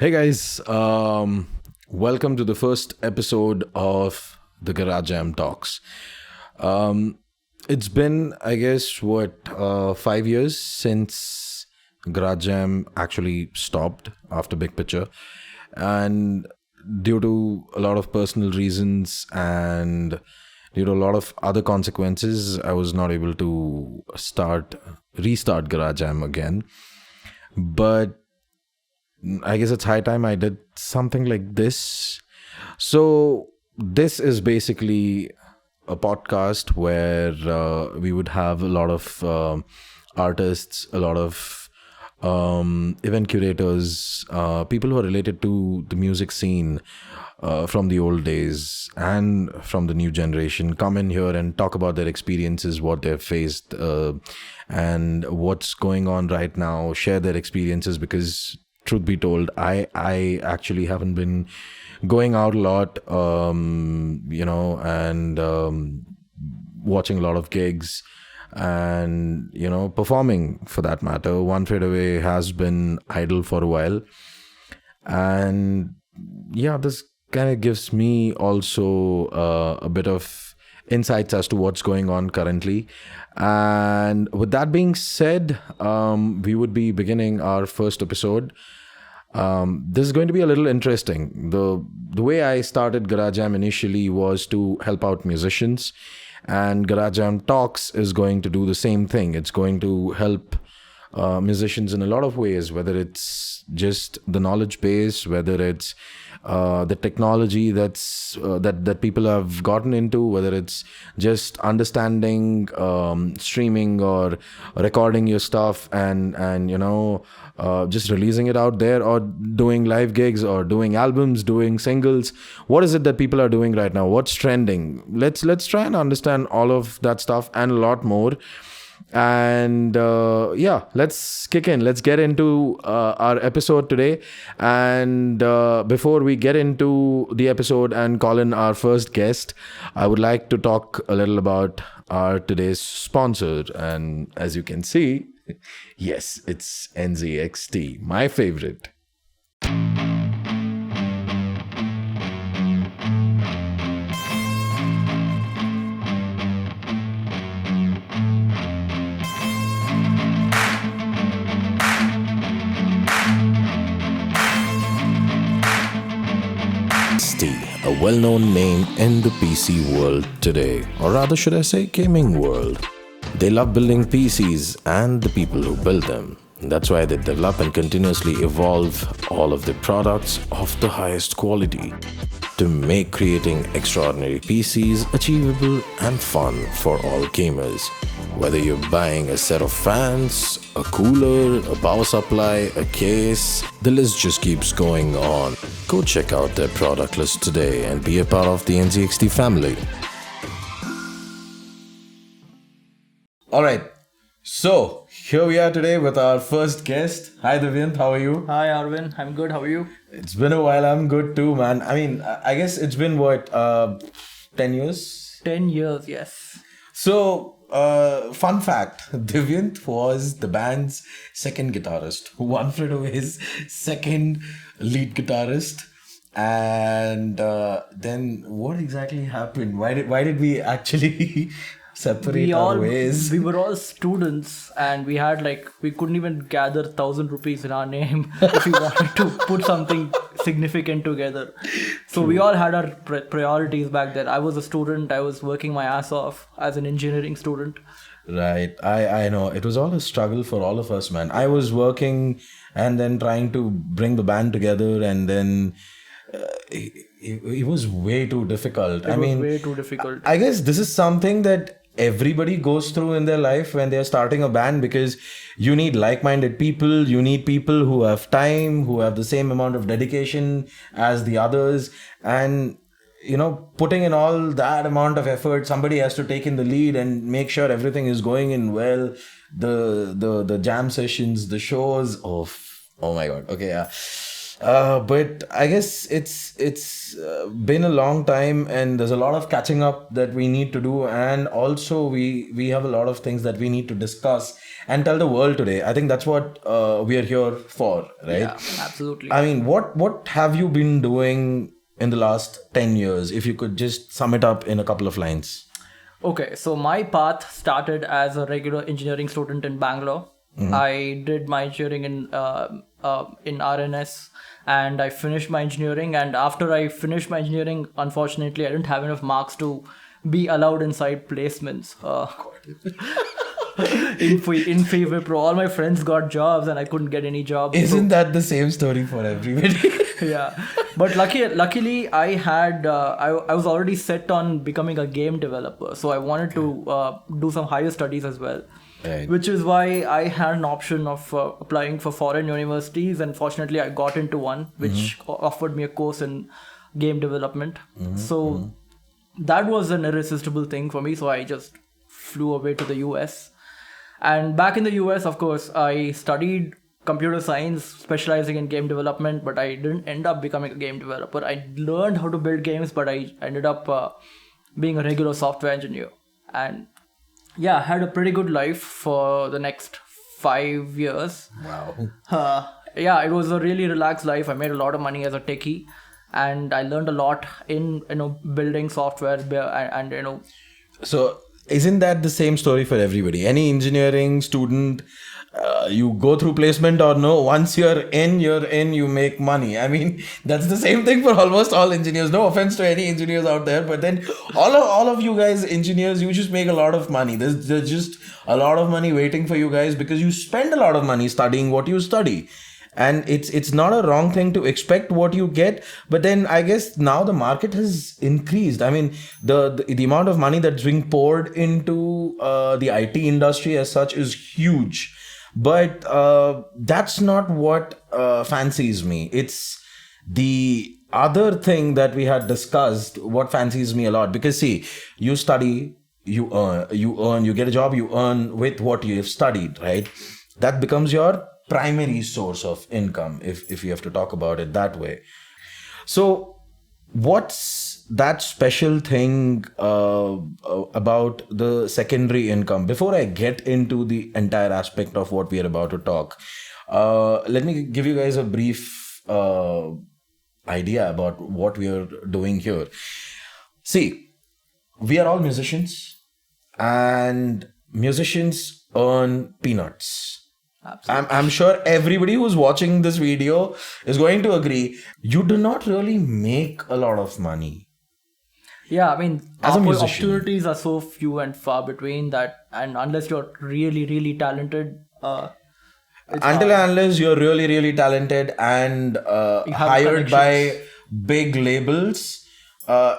Hey guys, welcome to the first episode of the Garage Jam Talks. Um, it's been, I guess, 5 years since Garage Jam actually stopped after Big Picture, and due to a lot of personal reasons and due to a lot of other consequences, I was not able to restart Garage Jam again. But I guess it's high time I did something like this. So, this is basically a podcast where we would have a lot of artists, a lot of event curators, people who are related to the music scene from the old days and from the new generation come in here and talk about their experiences, what they've faced, and what's going on right now, share their experiences because truth be told, I actually haven't been going out a lot, and watching a lot of gigs and, performing for that matter. One Fadeaway has been idle for a while. And yeah, this kind of gives me also a bit of insights as to what's going on currently. And with that being said, we would be beginning our first episode. This is going to be a little interesting. The way I started Garage Jam initially was to help out musicians, and Garage Jam Talks is going to do the same thing. It's going to help musicians in a lot of ways, whether it's just the knowledge base, whether it's the technology that people have gotten into, whether it's just understanding streaming or recording your stuff and just releasing it out there, or doing live gigs or doing albums, doing singles. What is it that people are doing right now? What's trending? Let's try and understand all of that stuff and a lot more. And let's kick in. Let's get into our episode today. And before we get into the episode and call in our first guest, I would like to talk a little about our today's sponsor. And as you can see, yes, it's NZXT, my favorite. A well-known name in the PC world today, or rather should I say gaming world. They love building PCs and the people who build them. That's why they develop and continuously evolve all of their products of the highest quality to make creating extraordinary PCs achievable and fun for all gamers. Whether you're buying a set of fans, a cooler, a power supply, a case, the list just keeps going on. Go check out their product list today and be a part of the NZXT family. Alright, so here we are today with our first guest. Hi Divyanth, how are you? Hi Arwen, I'm good. How are you? It's been a while, I'm good too, man. I mean, I guess it's been 10 years? 10 years, yes. So, fun fact, Divyanth was the band's second guitarist, One Fadeaway's second lead guitarist. And then what exactly happened? Why did we actually separate our ways? We were all students and we couldn't even gather 1,000 rupees in our name if we wanted to put something significant together. So we all had our priorities back then. I was a student. I was working my ass off as an engineering student. Right. I know. It was all a struggle for all of us, man. I was working and then trying to bring the band together, and then it was way too difficult. Way too difficult. I guess this is something that everybody goes through in their life when they're starting a band, because you need like-minded people, you need people who have time, who have the same amount of dedication as the others, and putting in all that amount of effort, somebody has to take in the lead and make sure everything is going in well. The jam sessions, the shows, oh my god. Okay, yeah. But I guess it's been a long time, and there's a lot of catching up that we need to do, and also we have a lot of things that we need to discuss and tell the world today. I think that's what we are here for, right? Yeah, absolutely. I mean, what have you been doing in the last 10 years? If you could just sum it up in a couple of lines. Okay, so my path started as a regular engineering student in Bangalore. I did my engineering in RNS, and I finished my engineering. And after I finished my engineering, unfortunately, I didn't have enough marks to be allowed inside placements. In favor pro, all my friends got jobs, and I couldn't get any jobs. Isn't that the same story for everybody? Yeah, but luckily I had I was already set on becoming a game developer, so I wanted to do some higher studies as well. Right. Which is why I had an option of applying for foreign universities, and fortunately I got into one which offered me a course in game development. So that was an irresistible thing for me, so I just flew away to the US. And back in the US, of course, I studied computer science, specializing in game development, but I didn't end up becoming a game developer. I learned how to build games, but I ended up being a regular software engineer. And yeah, I had a pretty good life for the next 5 years. Wow. Yeah, it was a really relaxed life. I made a lot of money as a techie, and I learned a lot in building software and. So isn't that the same story for everybody? Any engineering student, you go through placement or no, once you're in, you make money. I mean, that's the same thing for almost all engineers. No offense to any engineers out there, but then all of you guys, engineers, you just make a lot of money. There's just a lot of money waiting for you guys because you spend a lot of money studying what you study. And it's not a wrong thing to expect what you get, but then I guess now the market has increased. I mean, the amount of money that's being poured into the IT industry as such is huge, but that's not what fancies me. It's the other thing that we had discussed what fancies me a lot, because see, you study, you earn, you get a job, you earn with what you have studied, right? That becomes your primary source of income, if you have to talk about it that way. So what's that special thing about the secondary income? Before I get into the entire aspect of what we are about to talk, let me give you guys a brief idea about what we are doing here. See, we are all musicians, and musicians earn peanuts. I'm sure everybody who's watching this video is going to agree. You do not really make a lot of money. Yeah, I mean, As a musician. opportunities are so few and far between that, and unless you're really, really talented, Unless you're really, really talented and hired by big labels,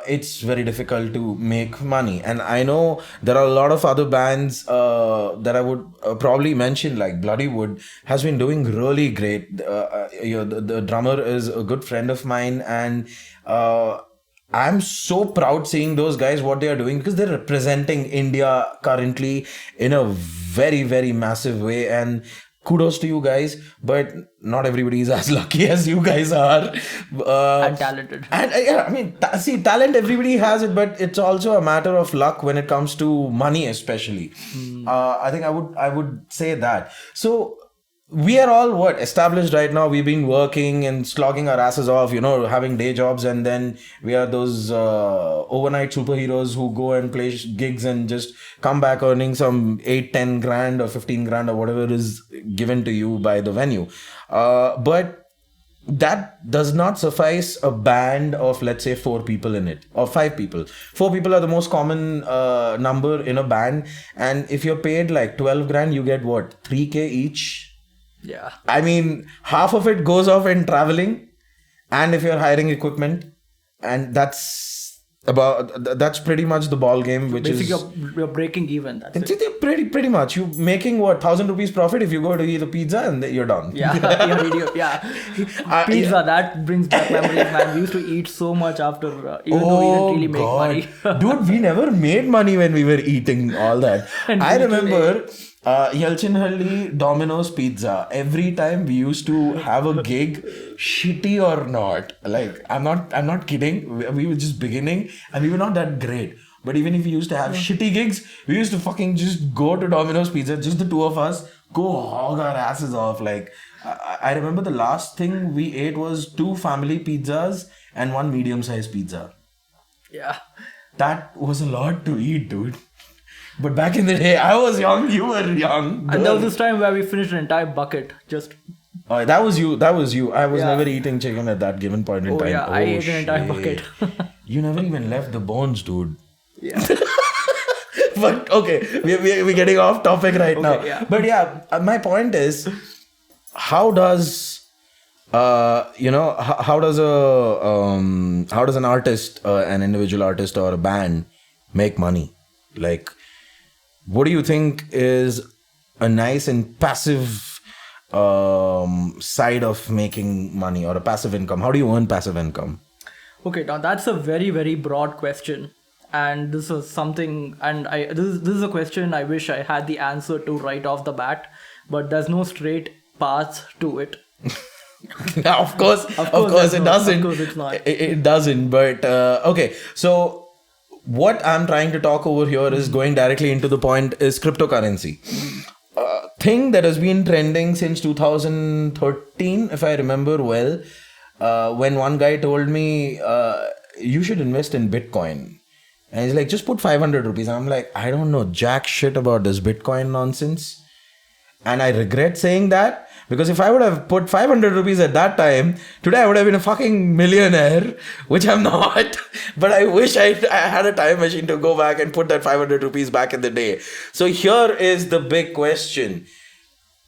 it's very difficult to make money. And I know there are a lot of other bands that I would probably mention, like Bloodywood has been doing really great. The drummer is a good friend of mine, and I'm so proud seeing those guys, what they are doing, because they're representing India currently in a very, very massive way. And kudos to you guys, but not everybody is as lucky as you guys are. and talented. And yeah, I mean, see, talent, everybody has it, but it's also a matter of luck when it comes to money, especially. I think I would say that. So we are all established right now. We've been working and slogging our asses off, having day jobs, and then we are those overnight superheroes who go and play gigs and just come back earning some 8-10 grand or 15 grand or whatever is given to you by the venue. But that does not suffice a band of, let's say, 4 people in it, or 5 people. 4 people are the most common number in a band, and if you're paid like 12 grand, you get 3K each. Yeah. I mean, half of it goes off in traveling, and if you're hiring equipment, and that's pretty much the ball game, which basically you're breaking even. That's it. Pretty much. You making 1,000 rupees profit if you go to eat a pizza, and you're done. Yeah, pizza, that brings back memories, man. We used to eat so much after, even though we didn't really make money. Dude, we never made money when we were eating all that. I remember Yelchinhalli Domino's Pizza. Every time we used to have a gig, shitty or not. Like I'm not kidding. We were just beginning and we were not that great. But even if we used to have shitty gigs, we used to fucking just go to Domino's Pizza, just the two of us, go hog our asses off. Like I remember the last thing we ate was 2 family pizzas and 1 medium-sized pizza. Yeah. That was a lot to eat, dude. But back in the day, I was young, you were young. And there was this time where we finished an entire bucket. Just That was you. I was Yeah. never eating chicken at that given point in time. yeah, I ate an entire bucket. You never even left the bones, dude. Yeah. But okay, we're getting off topic right now. yeah. But yeah, my point is, how does how does an artist, an individual artist or a band make money? Like, what do you think is a nice and passive side of making money, or a passive income? How do you earn passive income? Okay, now that's a very, very broad question. And this is something, and this is a question I wish I had the answer to right off the bat, but there's no straight path to it. Of course, it doesn't. Of course, it's not. It doesn't. But okay, so what I'm trying to talk over here is going directly into the point is cryptocurrency. Thing that has been trending since 2013, if I remember well, when one guy told me you should invest in Bitcoin. And he's like, just put 500 rupees. And I'm like, I don't know jack shit about this Bitcoin nonsense. And I regret saying that, because if I would have put 500 rupees at that time, today I would have been a fucking millionaire, which I'm not. But I wish I had a time machine to go back and put that 500 rupees back in the day. So here is the big question.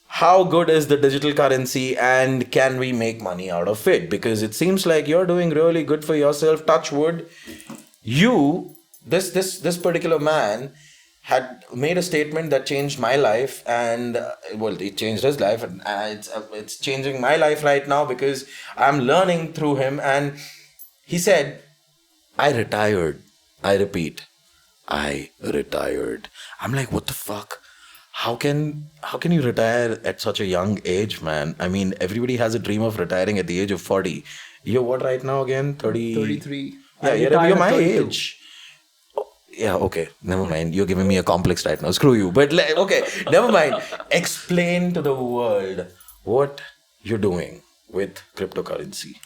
How good is the digital currency, and can we make money out of it? Because it seems like you're doing really good for yourself. Touch wood. This particular man had made a statement that changed my life, and it changed his life, and it's changing my life right now because I'm learning through him. And he said, I retired. I repeat, I retired. I'm like, what the fuck? How can you retire at such a young age, man? I mean, everybody has a dream of retiring at the age of 40. You're what right now again? 33. Yeah, you're my age. Yeah, okay. Never mind. You're giving me a complex right now. Screw you. But okay, never mind. Explain to the world what you're doing with cryptocurrency.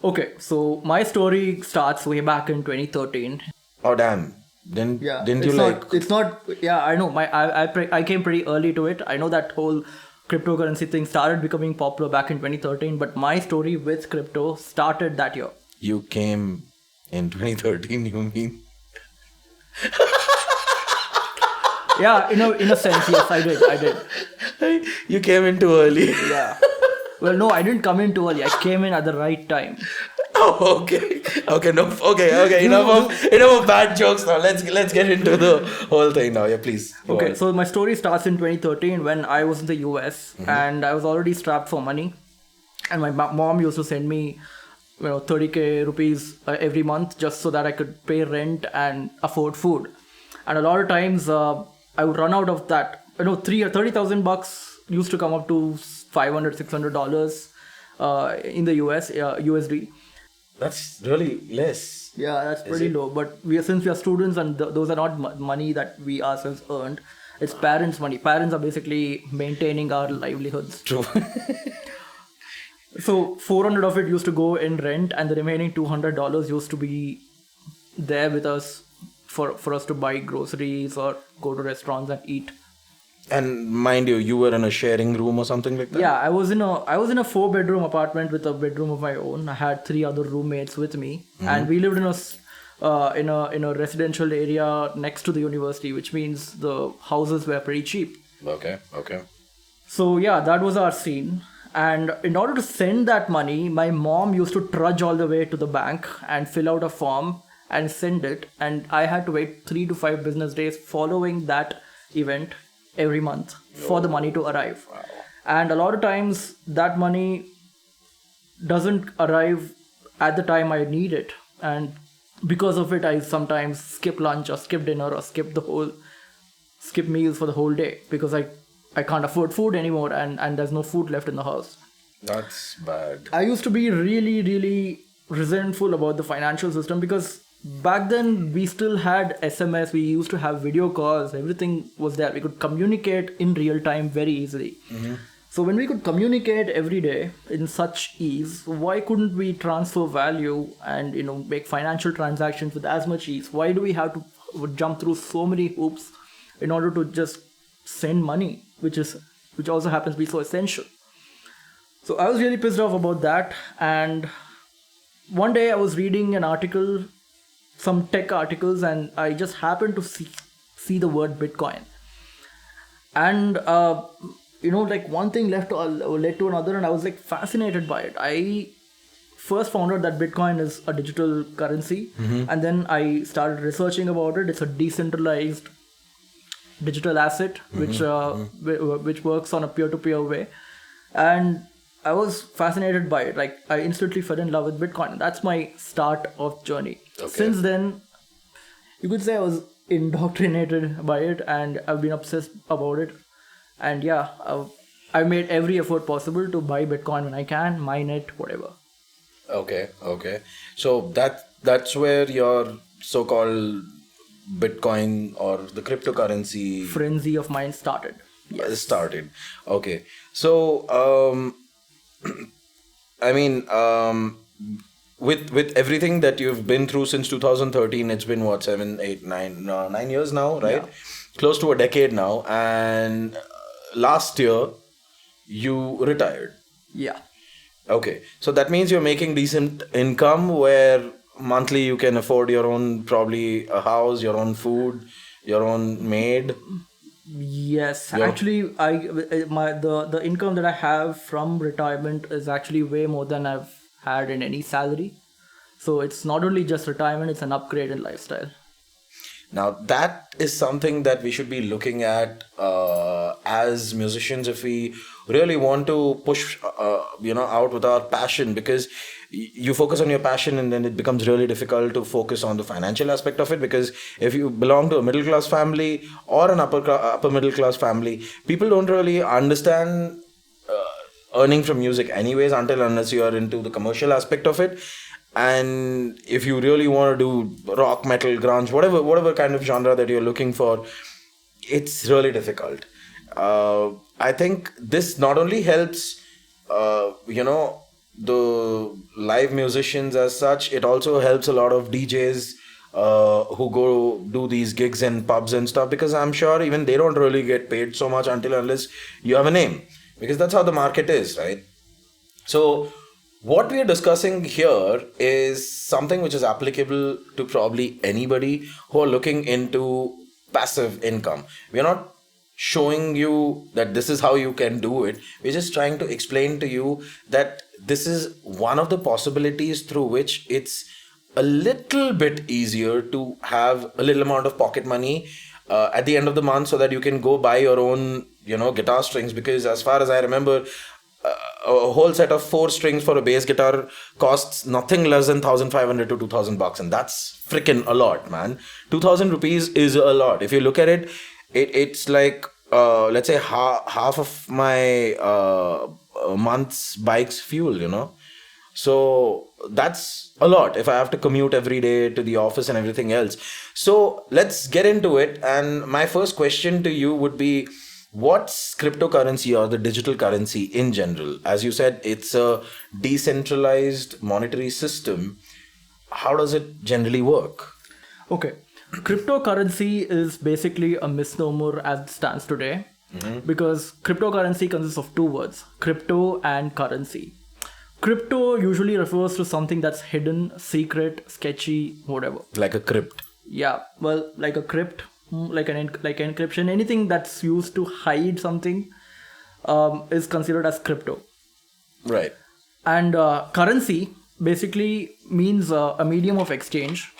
Okay, so my story starts way back in 2013. Oh, damn. Didn't you like... It's not... Yeah, I know. I came pretty early to it. I know that whole cryptocurrency thing started becoming popular back in 2013. But my story with crypto started that year. You came in 2013, you mean? Yeah, in a sense, yes, I did. You came in too early. Yeah. Well, no, I didn't come in too early. I came in at the right time. Oh, okay. Okay, no. Okay. Enough of bad jokes now. Let's get into the whole thing now. Yeah, please. Okay, so my story starts in 2013 when I was in the US, and I was already strapped for money, and my mom used to send me 30k rupees every month just so that I could pay rent and afford food. And a lot of times I would run out of that. 30,000 bucks used to come up to $500-$600 in the US USD. That's really less. Yeah, that's pretty low. But since we are students and those are not money that we ourselves earned, it's parents' money. Parents are basically maintaining our livelihoods. True. So 400 of it used to go in rent, and the remaining $200 used to be there with us for us to buy groceries or go to restaurants and eat. And mind you were in a sharing room or something like that? Yeah, I was in a 4-bedroom apartment with a bedroom of my own. I had 3 other roommates with me, and we lived in a residential area next to the university, which means the houses were pretty cheap. Okay. So yeah, that was our scene. And in order to send that money, my mom used to trudge all the way to the bank and fill out a form and send it. And I had to wait 3 to 5 business days following that event every month for the money to arrive. Wow. And a lot of times that money doesn't arrive at the time I need it. And because of it, I sometimes skip lunch or skip dinner or skip the whole skip meals for the whole day because I can't afford food anymore and there's no food left in the house. That's bad. I used to be really, really resentful about the financial system because back then we still had SMS, we used to have video calls, everything was there. We could communicate in real time very easily. So when we could communicate every day in such ease, why couldn't we transfer value and make financial transactions with as much ease? Why do we have to jump through so many hoops in order to just send money, which also happens to be so essential? So I was really pissed off about that, and one day I was reading an article, some tech articles, and I just happened to see the word Bitcoin. And one thing led to another, and I was like fascinated by it. I first found out that Bitcoin is a digital currency, and then I started researching about it. It's a decentralized digital asset which works on a peer-to-peer way, and I was fascinated by it. Like, I instantly fell in love with Bitcoin. That's my start of journey. Okay. Since then, you could say I was indoctrinated by it, and I've been obsessed about it. And yeah, I've made every effort possible to buy Bitcoin when I can, mine it, whatever. Okay. So that's where your so-called Bitcoin or the cryptocurrency frenzy of mine started. Yes. Started. Okay. So, I mean, with everything that you've been through since 2013, it's been what, 7, 8, 9 years now, right? Yeah. Close to a decade now. And last year, you retired. Yeah. Okay. So that means you're making decent income where monthly you can afford your own, probably a house, your own food, your own maid. Yes, actually, the income that I have from retirement is actually way more than I've had in any salary. So it's not only just retirement; it's an upgrade in lifestyle. Now that is something that we should be looking at as musicians if we really want to push, out with our passion, because you focus on your passion and then it becomes really difficult to focus on the financial aspect of it, because if you belong to a middle class family or an upper middle class family, people don't really understand earning from music anyways unless you are into the commercial aspect of it. And if you really want to do rock, metal, grunge, whatever kind of genre that you're looking for, it's really difficult. I think this not only helps the live musicians as such, it also helps a lot of DJs who go do these gigs in pubs and stuff, because I'm sure even they don't really get paid so much unless you have a name, because that's how the market is, right? So what we are discussing here is something which is applicable to probably anybody who are looking into passive income. We're not showing you that this is how you can do it. We're just trying to explain to you that this is one of the possibilities through which it's a little bit easier to have a little amount of pocket money at the end of the month, so that you can go buy your own, guitar strings. Because as far as I remember, a whole set of 4 strings for a bass guitar costs nothing less than 1,500 to 2,000 bucks, and that's freaking a lot, man. 2,000 rupees is a lot. If you look at it, it's like let's say half of my month's bike's fuel, So that's a lot if I have to commute every day to the office and everything else. So let's get into it. And my first question to you would be, what's cryptocurrency or the digital currency in general? As you said, it's a decentralized monetary system. How does it generally work? Okay. Cryptocurrency is basically a misnomer as it stands today, because cryptocurrency consists of 2 words, crypto and currency. Crypto usually refers to something that's hidden, secret, sketchy, whatever. Like a crypt. Yeah, well, like a crypt, like encryption, anything that's used to hide something is considered as crypto. Right. And currency basically means a medium of exchange.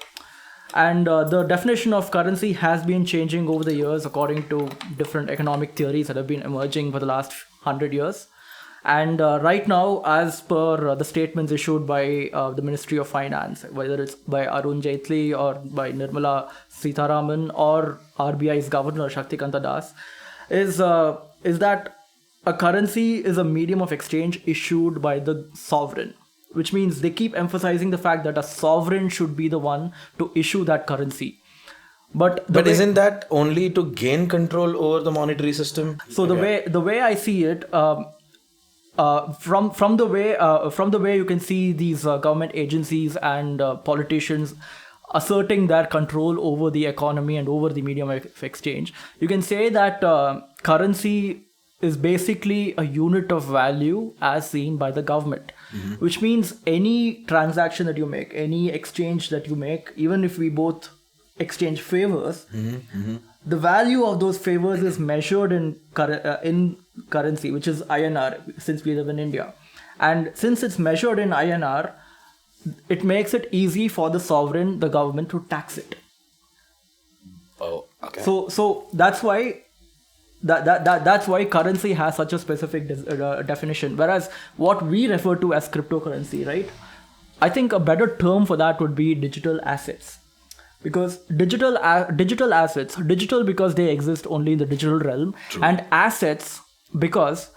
And the definition of currency has been changing over the years according to different economic theories that have been emerging for the last 100 years. And right now, as per the statements issued by the Ministry of Finance, whether it's by Arun Jaitley or by Nirmala Sitharaman or RBI's Governor Shaktikanta Das, is that a currency is a medium of exchange issued by the sovereign, which means they keep emphasizing the fact that a sovereign should be the one to issue that currency. But isn't that only to gain control over the monetary system? So the way I see it, from the way you can see these government agencies and politicians asserting their control over the economy and over the medium of exchange, you can say that currency is basically a unit of value as seen by the government, which means any transaction that you make, any exchange that you make, even if we both exchange favors, the value of those favors is measured in currency, which is INR, since we live in India. And since it's measured in INR, it makes it easy for the sovereign, the government, to tax it. Oh, okay. So that's why that's why currency has such a specific definition. Whereas what we refer to as cryptocurrency, right? I think a better term for that would be digital assets. Because digital assets, digital because they exist only in the digital realm, and assets because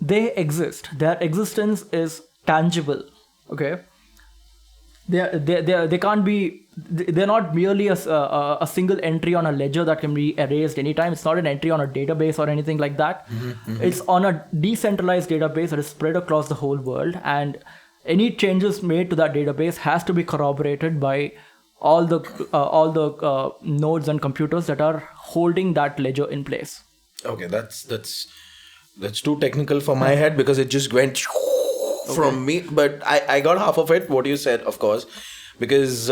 they exist. Their existence is tangible. Okay, they can't be. They're not merely a single entry on a ledger that can be erased anytime. It's not an entry on a database or anything like that. It's on a decentralized database that is spread across the whole world, and any changes made to that database has to be corroborated by all the nodes and computers that are holding that ledger in place. Okay, that's too technical for my head, because it just went from me. But I got half of it, what you said, of course, because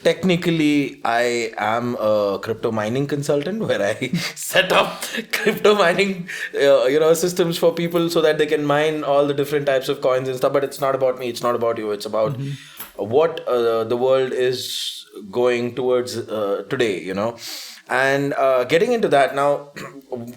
technically I am a crypto mining consultant where I set up crypto mining systems for people so that they can mine all the different types of coins and stuff. But it's not about me, it's not about you, it's about what the world is going towards today, and getting into that now.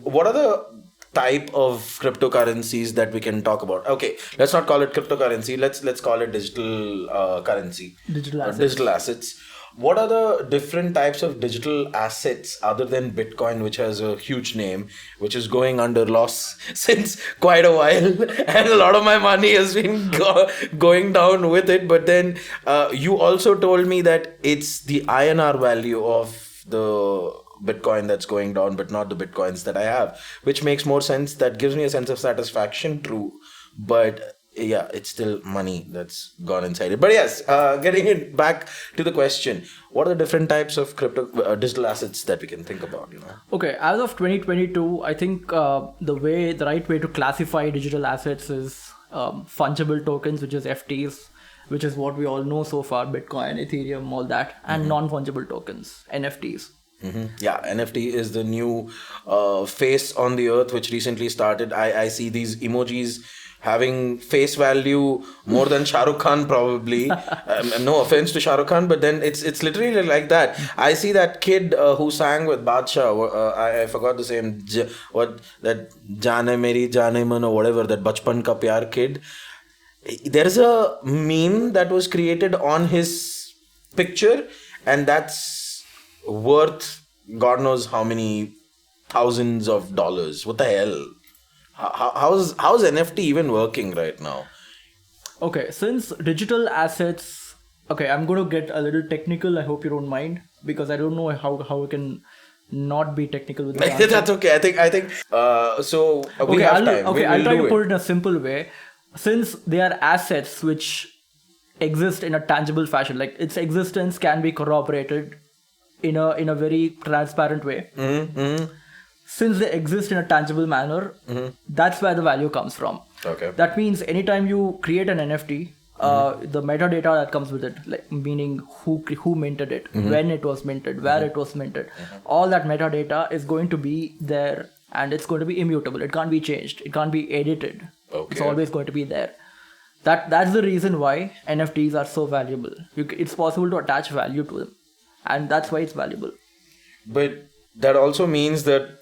What are the type of cryptocurrencies that we can talk about? Okay, let's not call it cryptocurrency, let's call it digital currency, digital assets. What are the different types of digital assets other than Bitcoin, which has a huge name, which is going under loss since quite a while, and a lot of my money has been going down with it. But then you also told me that it's the INR value of the Bitcoin that's going down, but not the Bitcoins that I have, which makes more sense. That gives me a sense of satisfaction, true. But yeah, it's still money that's gone inside it. But yes, getting it back to the question, what are the different types of crypto digital assets that we can think about? Okay, as of 2022, I think the right way to classify digital assets is fungible tokens, which is FTs, which is what we all know so far: Bitcoin, Ethereum, all that, and non-fungible tokens, NFTs. Yeah, NFT is the new face on the earth, which recently started. I see these emojis having face value more than Shah Rukh Khan probably. No offense to Shah Rukh Khan, but then it's literally like that. I see that kid who sang with Badshah. I forgot the same. That Jaane Meri Jaane Man or whatever, that Bachpan Ka Pyar kid. There's a meme that was created on his picture, and that's worth God knows how many thousands of dollars. What the hell? How's NFT even working right now? Okay, since digital assets... Okay, I'm going to get a little technical. I hope you don't mind, because I don't know how we can not be technical with the That's okay. I think so we have time. Okay, I'll try to put it in a simple way. Since they are assets which exist in a tangible fashion, like its existence can be corroborated in a very transparent way. Since they exist in a tangible manner, that's where the value comes from. Okay. That means anytime you create an NFT, the metadata that comes with it, like meaning who minted it, when it was minted, where it was minted, all that metadata is going to be there, and it's going to be immutable. It can't be changed. It can't be edited. Okay. It's always going to be there. That's the reason why NFTs are so valuable. It's possible to attach value to them, and that's why it's valuable. But that also means that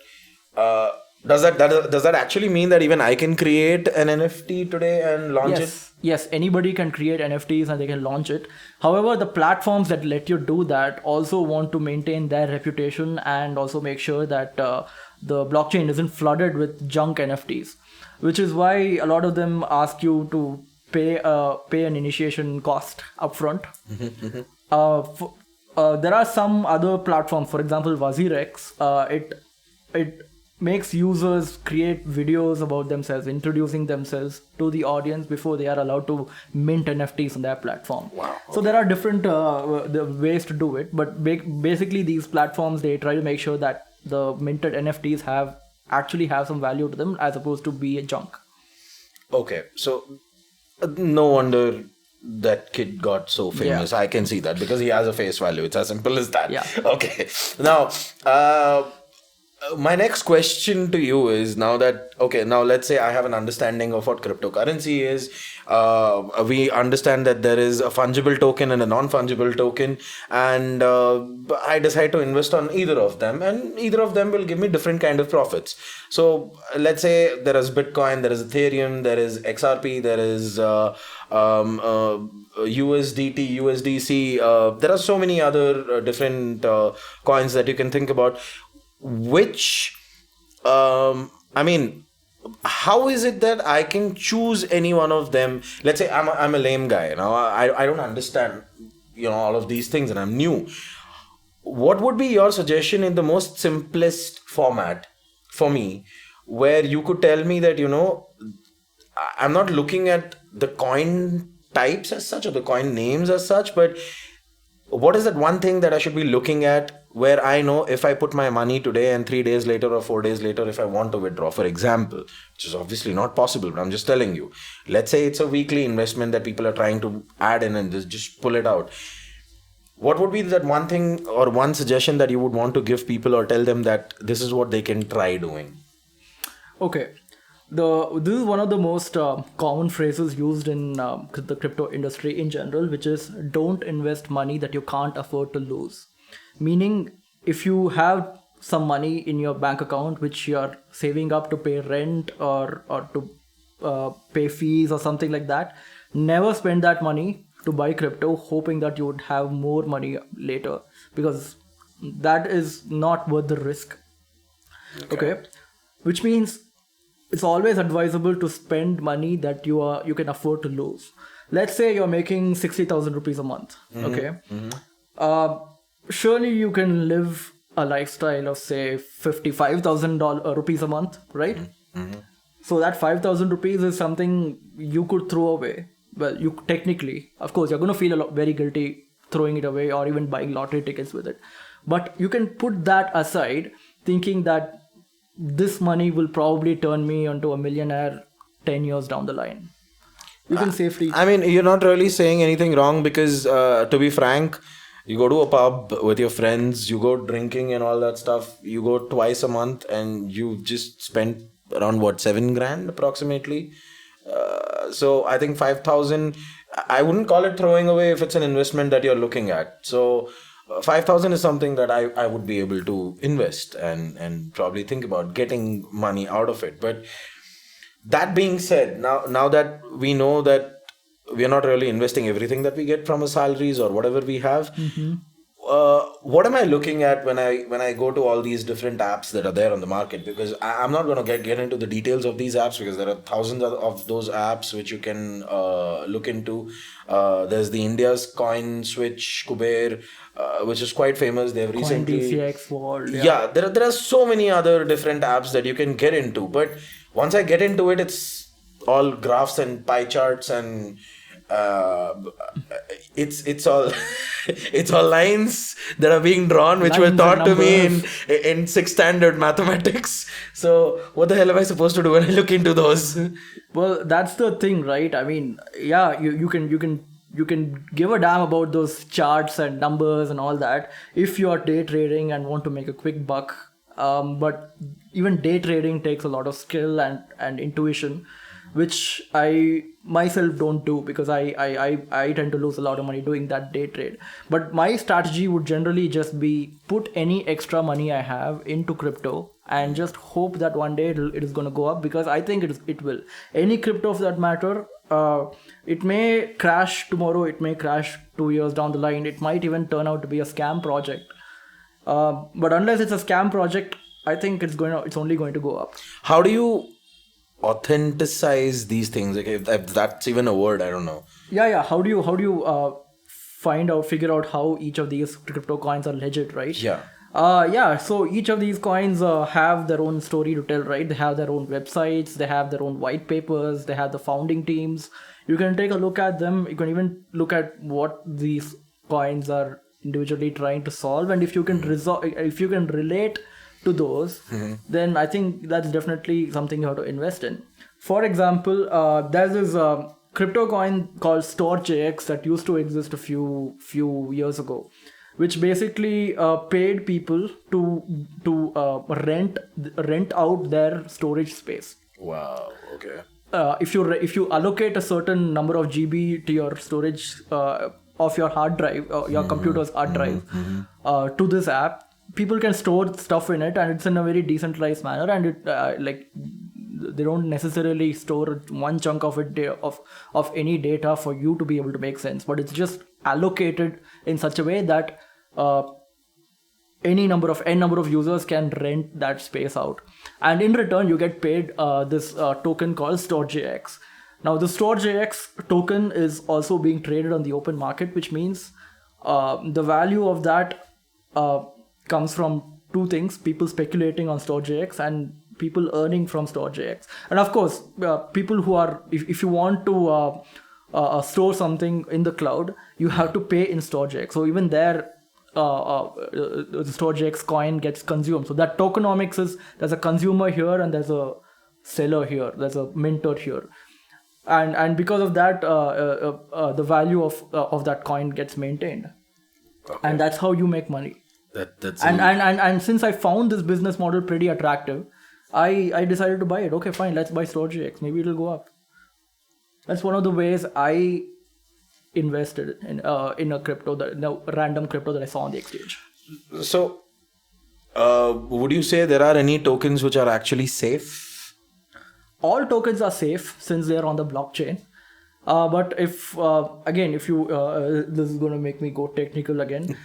Does that actually mean that even I can create an NFT today and launch it? Yes, anybody can create NFTs and they can launch it. However, the platforms that let you do that also want to maintain their reputation and also make sure that the blockchain isn't flooded with junk NFTs, which is why a lot of them ask you to pay an initiation cost upfront. There are some other platforms, for example, WazirX. It makes users create videos about themselves, introducing themselves to the audience before they are allowed to mint NFTs on their platform. Wow. So there are different the ways to do it, but basically these platforms, they try to make sure that the minted NFTs actually have some value to them as opposed to be a junk. Okay, so no wonder that kid got so famous. Yeah. I can see that because he has a face value. It's as simple as that. Yeah. Okay. Now, my next question to you is now let's say I have an understanding of what cryptocurrency is. We understand that there is a fungible token and a non-fungible token, and I decide to invest on either of them, and either of them will give me different kind of profits. So let's say there is Bitcoin, there is Ethereum, there is XRP, there is USDT, USDC. There are so many other different coins that you can think about. Which, I mean, how is it that I can choose any one of them? Let's say I'm a lame guy. Now I don't understand, all of these things, and I'm new. What would be your suggestion in the most simplest format for me, where you could tell me that, I'm not looking at the coin types as such or the coin names as such, but what is that one thing that I should be looking at where I know if I put my money today and 3 days later or 4 days later, if I want to withdraw, for example, which is obviously not possible, but I'm just telling you, let's say it's a weekly investment that people are trying to add in and just pull it out. What would be that one thing or one suggestion that you would want to give people or tell them that this is what they can try doing? Okay. This is one of the most common phrases used in the crypto industry in general, which is don't invest money that you can't afford to lose. Meaning, if you have some money in your bank account which you are saving up to pay rent or to pay fees or something like that, never spend that money to buy crypto hoping that you would have more money later, because that is not worth the risk. Okay. Which means it's always advisable to spend money that you can afford to lose. Let's say you're making 60,000 rupees a month. Okay. Surely you can live a lifestyle of say 55,000 rupees a month, right? So that 5,000 rupees is something you could throw away. Well, you technically, of course, you're going to feel very guilty throwing it away or even buying lottery tickets with it. But you can put that aside, thinking that this money will probably turn me into a millionaire 10 years down the line. You can safely... I mean, you're not really saying anything wrong because, to be frank, you go to a pub with your friends, you go drinking and all that stuff, you go twice a month and you just spend around, 7 grand approximately. So I think 5,000, I wouldn't call it throwing away if it's an investment that you're looking at. So 5,000 is something that I would be able to invest and probably think about getting money out of it. But that being said, now that we know that we are not really investing everything that we get from our salaries or whatever we have, what am I looking at when I go to all these different apps that are there on the market? Because I'm not going to get into the details of these apps because there are thousands of those apps which you can look into. There's the India's Coin Switch Kuber, which is quite famous. They've recently... DCX World. Yeah, there are so many other different apps that you can get into. But once I get into it, it's all graphs and pie charts and... it's all it's all lines that are being drawn which were taught to me in 6th standard mathematics. So what the hell am I supposed to do when I look into those? Well, that's the thing, right? I mean, yeah, you can give a damn about those charts and numbers and all that if you are day trading and want to make a quick buck. But even day trading takes a lot of skill and intuition. which I myself don't do because I tend to lose a lot of money doing that day trade. But my strategy would generally just be put any extra money I have into crypto and just hope that one day it is going to go up, because I think it will. Any crypto for that matter, it may crash tomorrow, it may crash 2 years down the line, it might even turn out to be a scam project. But unless it's a scam project, I think it's only going to go up. How do you authenticize these things? Like if that's even a word, I don't know. Yeah. How do you figure out how each of these crypto coins are legit, right? Yeah. So each of these coins have their own story to tell, right? They have their own websites, they have their own white papers, they have the founding teams. You can take a look at them. You can even look at what these coins are individually trying to solve, and if you can relate to those, then I think that's definitely something you have to invest in. For example, there's this crypto coin called StoreJX that used to exist a few years ago, which basically paid people to rent out their storage space. Wow. Okay. If you allocate a certain number of GB to your storage of your hard drive, your computer's hard drive, to this app, people can store stuff in it, and it's in a very decentralized manner, and it they don't necessarily store one chunk of it of any data for you to be able to make sense, but it's just allocated in such a way that n number of users can rent that space out, and in return you get paid this token called StoreJX. Now the StoreJX token is also being traded on the open market, which means the value of that comes from two things: people speculating on StoreJX and people earning from StoreJX. And of course, people who are, if you want to store something in the cloud, you have to pay in StoreJX. So even there, the StoreJX coin gets consumed. So that tokenomics is, there's a consumer here and there's a seller here, there's a minter here. And because of that, the value of that coin gets maintained. Okay. And that's how you make money. And since I found this business model pretty attractive, I decided to buy it. Okay, fine, let's buy StoreJX. Maybe it'll go up. That's one of the ways I invested in a crypto, random crypto that I saw on the exchange. So, would you say there are any tokens which are actually safe? All tokens are safe since they are on the blockchain. But if you this is going to make me go technical again.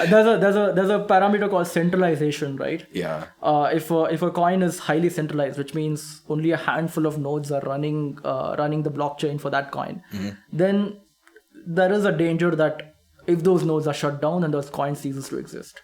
There's a parameter called centralization, right? Yeah. If a coin is highly centralized, which means only a handful of nodes are running the blockchain for that coin, then there is a danger that if those nodes are shut down, then those coin ceases to exist.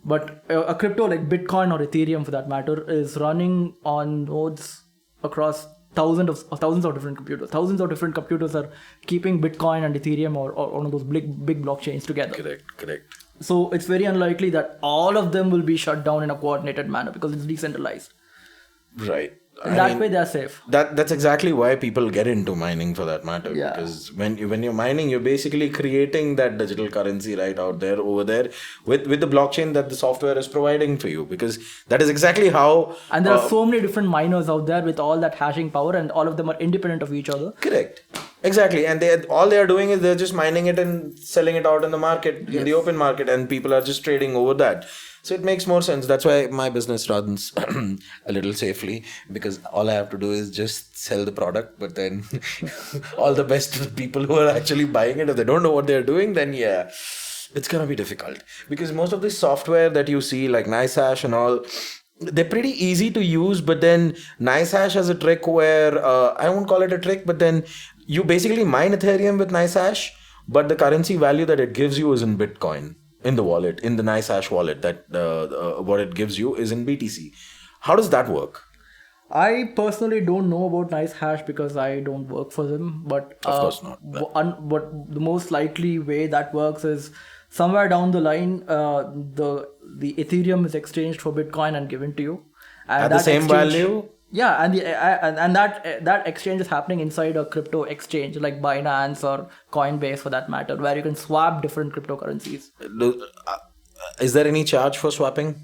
But a crypto like Bitcoin or Ethereum, for that matter, is running on nodes across thousands of different computers. Thousands of different computers are keeping Bitcoin and Ethereum or one of those big blockchains together. Correct. So it's very unlikely that all of them will be shut down in a coordinated manner because it's decentralized. Right. That way they're safe. That's exactly why people get into mining, for that matter. Yeah. Because when you're mining, you're basically creating that digital currency right out there, over there, with the blockchain that the software is providing for you. Because that is exactly how... And there are so many different miners out there with all that hashing power, and all of them are independent of each other. Correct. Exactly. And all they are doing is they're just mining it and selling it out in the market, in the open market, and people are just trading over that. So it makes more sense. That's why my business runs a little safely, because all I have to do is just sell the product. But then all the best to the people who are actually buying it. If they don't know what they're doing, then yeah, it's going to be difficult. Because most of the software that you see, like NiceHash and all, they're pretty easy to use. But then NiceHash has a trick where, I won't call it a trick, but then you basically mine Ethereum with NiceHash, but the currency value that it gives you is in Bitcoin. In the wallet, in the NiceHash wallet, that what it gives you is in BTC. How does that work? I personally don't know about NiceHash because I don't work for them. But of course not. But the most likely way that works is somewhere down the line, the Ethereum is exchanged for Bitcoin and given to you. And at the same value? Yeah, and that exchange is happening inside a crypto exchange like Binance or Coinbase, for that matter, where you can swap different cryptocurrencies. Is there any charge for swapping?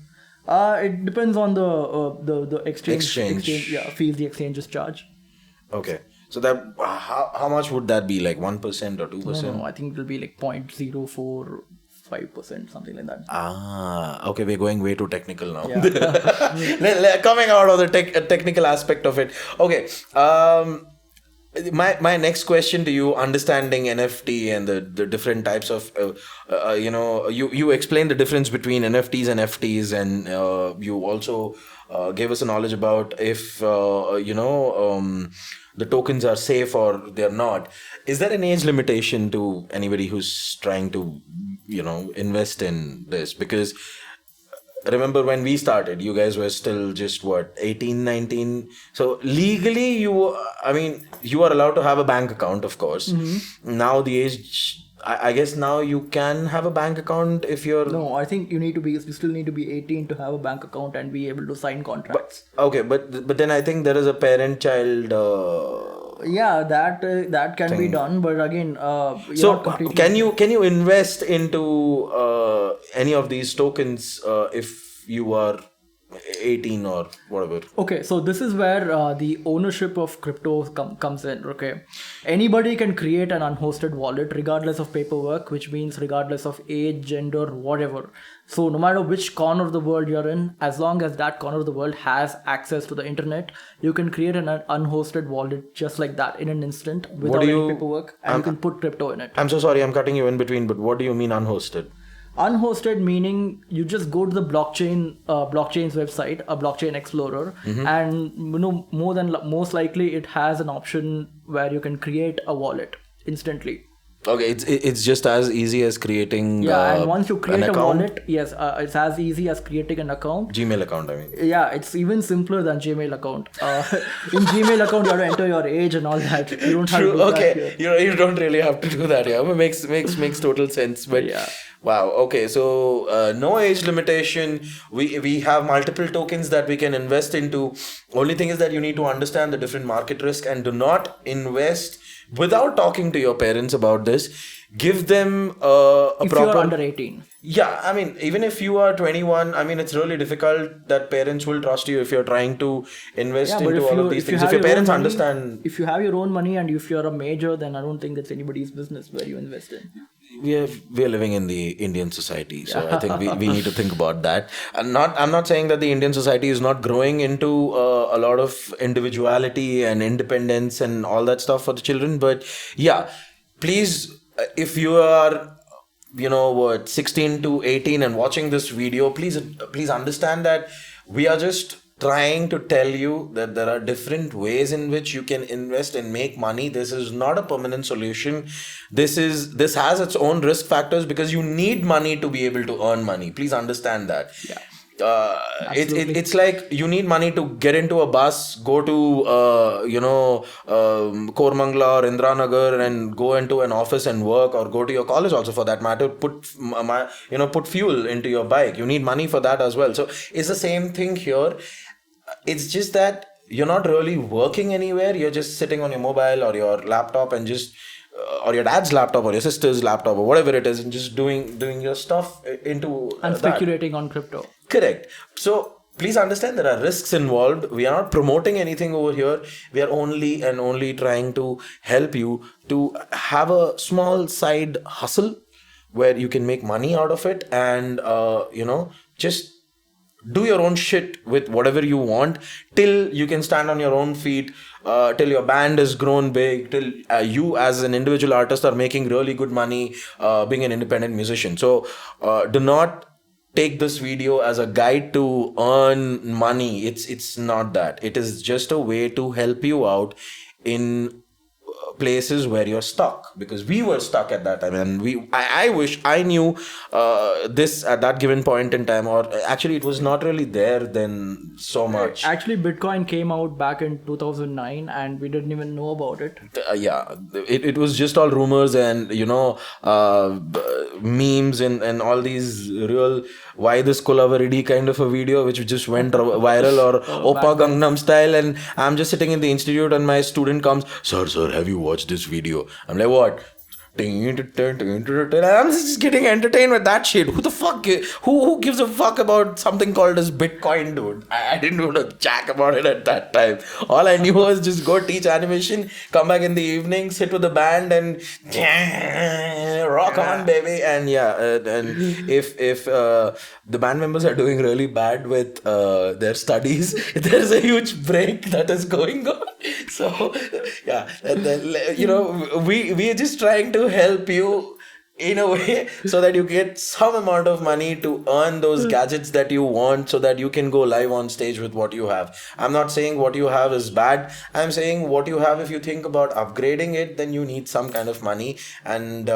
It depends on the exchange fees the exchanges charge. Okay. So that how much would that be? Like 1% or 2%? No, I think it will be like 0.045%, something like that. Okay, we're going way too technical now. Yeah. Coming out of the technical aspect of it. Okay. My next question to you, understanding NFT and the different types of, you explained the difference between NFTs and FTs, and you also gave us a knowledge about if, the tokens are safe or they're not. Is there an age limitation to anybody who's trying to, invest in this? Because remember when we started, you guys were still just 18, 19. So legally you are allowed to have a bank account, of course. Now the age, I guess now you can have a bank account if you're... No, I think you still need to be 18 to have a bank account and be able to sign contracts. But then I think there is a parent-child... Yeah, that can be done, but again, so can you invest into any of these tokens if you are 18 or whatever? Okay, so this is where the ownership of crypto comes in. Okay, anybody can create an unhosted wallet regardless of paperwork, which means regardless of age, gender, whatever. So no matter which corner of the world you're in, as long as that corner of the world has access to the internet, you can create an unhosted wallet just like that in an instant without any paperwork, and you can put crypto in it. I'm so sorry, I'm cutting you in between, but what do you mean unhosted? Unhosted meaning you just go to the blockchain's website, a blockchain explorer, and most likely it has an option where you can create a wallet instantly. Okay, it's just as easy as creating and once you create a wallet, yes, it's as easy as creating an account. Gmail account, I mean. Yeah, it's even simpler than Gmail account. In Gmail account, you have to enter your age and all that. You don't have to do that here. You don't really have to do that. Yeah, it makes total sense. But yeah. Wow. Okay. So no age limitation. We have multiple tokens that we can invest into. Only thing is that you need to understand the different market risk and do not invest without talking to your parents about this. Give them if you're under 18. Yeah, I mean, even if you are 21, I mean, it's really difficult that parents will trust you if you're trying to invest into all of these things. If your parents understand... If you have your own money and if you're a major, then I don't think that's anybody's business where you invest in. We are living in the Indian society, so I think we need to think about that. I'm not saying that the Indian society is not growing into a lot of individuality and independence and all that stuff for the children, but yeah, please, if you are 16 to 18 and watching this video, please understand that we are just trying to tell you that there are different ways in which you can invest and make money. This is not a permanent solution. This has its own risk factors because you need money to be able to earn money. Please understand that. Yeah. It's like you need money to get into a bus, go to Kormangla or Indranagar and go into an office and work, or go to your college also for that matter, put fuel into your bike. You need money for that as well. So it's the same thing here. It's just that you're not really working anywhere. You're just sitting on your mobile or your laptop and just or your dad's laptop or your sister's laptop or whatever it is, and just doing your stuff into and speculating on crypto. Correct. So please understand there are risks involved. We are not promoting anything over here. We are only trying to help you to have a small side hustle where you can make money out of it, and just do your own shit with whatever you want till you can stand on your own feet, till your band has grown big, till you as an individual artist are making really good money being an independent musician. So do not take this video as a guide to earn money. It's not that. It is just a way to help you out in places where you're stuck, because we were stuck at that time, and I wish I knew this at that given point in time, or actually it was not really there then so much. Actually, Bitcoin came out back in 2009 and we didn't even know about it. It was just all rumors and memes and all these real why this Kolavaridi kind of a video which just went viral, or Oppa Gangnam Style, and I'm just sitting in the institute and my student comes, sir, have you watched this video? I'm like, what? And I'm just getting entertained with that shit. Who the fuck? Who gives a fuck about something called as Bitcoin, dude? I didn't know a jack about it at that time. All I knew was just go teach animation, come back in the evening, sit with the band, and rock on, baby. And and if the band members are doing really bad with their studies, there's a huge break that is going on. So yeah, and then, we are just trying to help you in a way so that you get some amount of money to earn those gadgets that you want, so that you can go live on stage with what you have. I'm not saying what you have is bad. I'm saying what you have, if you think about upgrading it, then you need some kind of money, and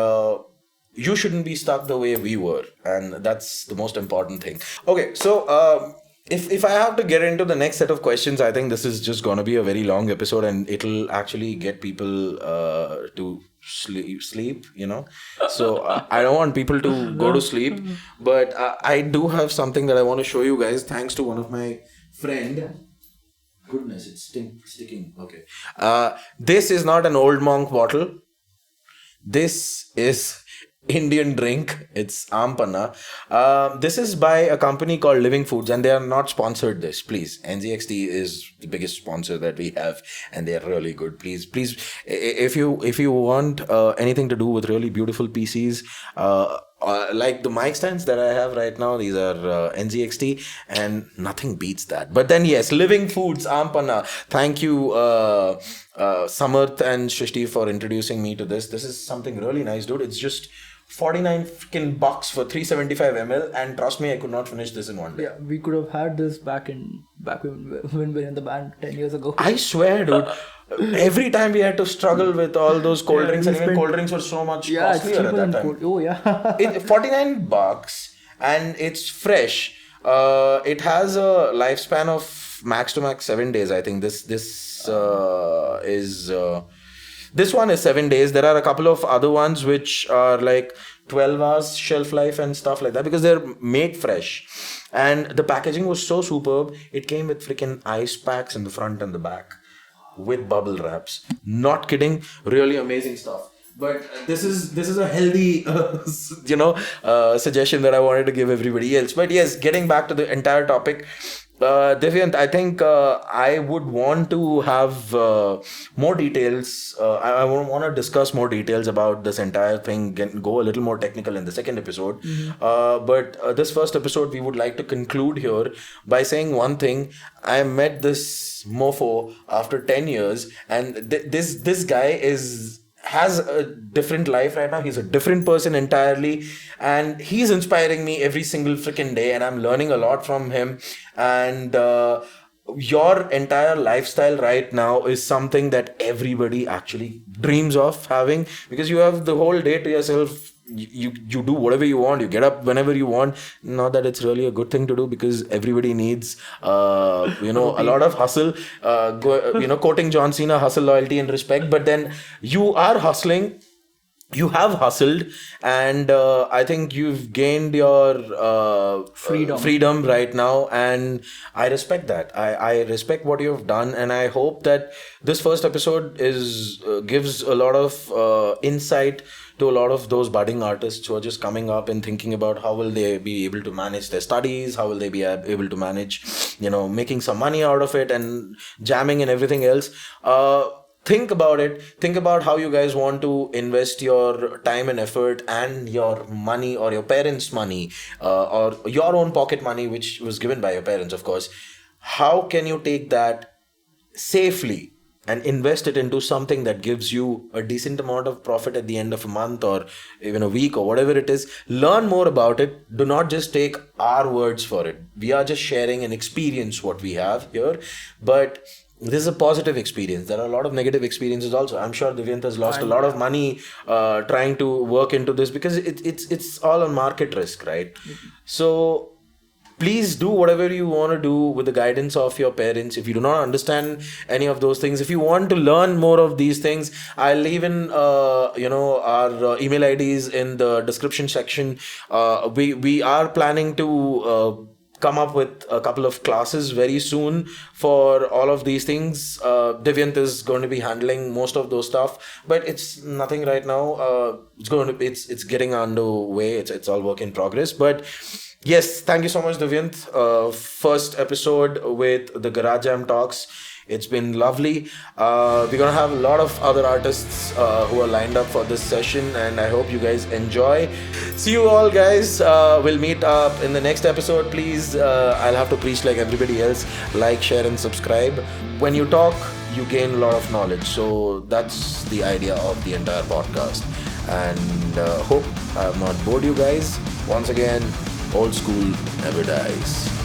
you shouldn't be stuck the way we were, and that's the most important thing. Okay, so if I have to get into the next set of questions, I think this is just going to be a very long episode, and it'll actually get people to sleep. So I don't want people to go to sleep, but I do have something that I want to show you guys, thanks to one of my friend. Goodness, it's sticking. Okay. This is not an old monk bottle. This is Indian drink. It's Ampanna. This is by a company called Living Foods, and they are not sponsored this. Please, NZXT is the biggest sponsor that we have, and they are really good. Please, if you want anything to do with really beautiful PCs, like the mic stands that I have right now, these are NZXT, and nothing beats that. But then yes, Living Foods Ampanna. Thank you, Samarth and Shrishti, for introducing me to this. This is something really nice, dude. It's just 49 freaking bucks for 375 ml, and trust me, I could not finish this in one day. Yeah, we could have had this back when we were in the band 10 years ago. I swear, dude. Every time we had to struggle with all those cold drinks, and even cold drinks were so much costlier at that time. Oh yeah. 49 bucks, and it's fresh. It has a lifespan of max to max 7 days. I think this one is 7 days. There are a couple of other ones which are like 12 hours shelf life and stuff like that, because they're made fresh. And the packaging was so superb. It came with freaking ice packs in the front and the back with bubble wraps. Not kidding. Really amazing stuff. But this is a healthy, suggestion that I wanted to give everybody else. But yes, getting back to the entire topic, Divyanth, I think I would want to have more details. I want to discuss more details about this entire thing, go a little more technical in the second episode. But this first episode, we would like to conclude here by saying one thing. I met this mofo after 10 years, and this guy has a different life right now. He's a different person entirely, and he's inspiring me every single freaking day, and I'm learning a lot from him. And your entire lifestyle right now is something that everybody actually dreams of having, because you have the whole day to yourself. You do whatever you want, you get up whenever you want. Not that it's really a good thing to do, because everybody needs a lot of hustle, quoting John Cena, hustle, loyalty and respect. But then you are hustling, you have hustled, and I think you've gained your freedom right now, and I respect that. I respect what you've done, and I hope that this first episode gives a lot of insight to a lot of those budding artists who are just coming up and thinking about how will they be able to manage their studies, how will they be able to manage, making some money out of it and jamming and everything else. Think about it. Think about how you guys want to invest your time and effort and your money, or your parents' money, or your own pocket money, which was given by your parents, of course. How can you take that safely and invest it into something that gives you a decent amount of profit at the end of a month or even a week or whatever it is? Learn more about it. Do not just take our words for it. We are just sharing an experience, what we have here. But this is a positive experience. There are a lot of negative experiences also. I'm sure Divyanth has lost a lot of money trying to work into this, because it's all on market risk, right? So please do whatever you want to do with the guidance of your parents. If you do not understand any of those things, if you want to learn more of these things, I'll leave in our email IDs in the description section. We are planning to come up with a couple of classes very soon for all of these things. Divyanth is going to be handling most of those stuff, but it's nothing right now. It's getting underway. It's all work in progress. But yes, thank you so much, Divyanth. First episode with the Garage Jam Talks. It's been lovely. We're going to have a lot of other artists who are lined up for this session, and I hope you guys enjoy. See you all, guys. We'll meet up in the next episode. Please, I'll have to preach like everybody else. Like, share, and subscribe. When you talk, you gain a lot of knowledge. So that's the idea of the entire podcast. And hope I have not bored you guys. Once again, old school never dies.